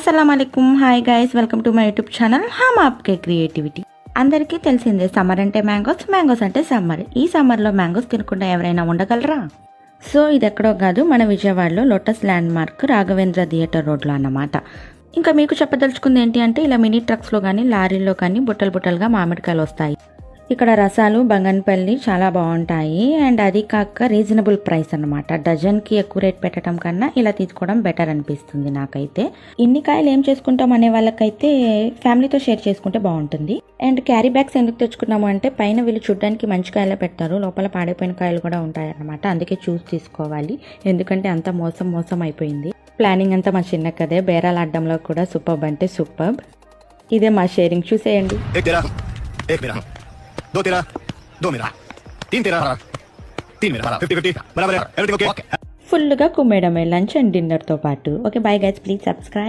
అస్సలాముఅలైకుం, hi guys, welcome to my YouTube channel హమ్ ఆప్కే creativity. అందరికీ తెలిసిందే సమ్మర్ అంటే మ్యాంగోస్ అంటే సమ్మర్. ఈ సమ్మర్లో మ్యాంగోస్ తినకుండా ఎవరైనా ఉండగలరా? సో ఇది ఎక్కడో కాదు, మన విజయవాడలో lotus land mark Raghavendra theatre రోడ్లో అన్నమాట. ఇంకా మీకు చెప్పదలుచుకుంది ఏంటి అంటే, ఇలా మినీ ట్రక్స్లో కానీ లారీల్లో కానీ బుట్టలుగా మామిడికాయలు వస్తాయి. ఇక్కడ రసాలు బంగన్పల్లి చాలా బాగుంటాయి. అండ్ అది కాక రీజనబుల్ ప్రైస్ అనమాట. డజన్కి ఎక్కువ రేట్ పెట్టడం కన్నా ఇలా తీసుకోవడం బెటర్ అనిపిస్తుంది నాకైతే. ఇన్ని కాయలు ఏం చేసుకుంటాం అనే వాళ్ళకైతే ఫ్యామిలీతో షేర్ చేసుకుంటే బాగుంటుంది. అండ్ క్యారీ బ్యాగ్స్ ఎందుకు తెచ్చుకున్నాము అంటే, పైన వీళ్ళు చూడడానికి మంచి కాయలే పెడతారు, లోపల పాడైపోయిన కాయలు కూడా ఉంటాయి అన్నమాట. అందుకే చూసి తీసుకోవాలి, ఎందుకంటే అంత మోసం అయిపోయింది. ప్లానింగ్ అంతా మా చిన్న కదే, బేరాల అడ్డంలో కూడా సూపర్బ్ అంటే సూపర్బ్. ఇదే మా షేరింగ్, చూసేయండి. दो तेरा, दो मेरा, तीन तेरा, तीन मेरा, 50-50 बराबर है, एवरीथिंग ओके. ఫుల్గా కుమ్మేయడమే లంచ్ అండ్ డిన్నర్తో పాటు. Okay, bye guys, please subscribe.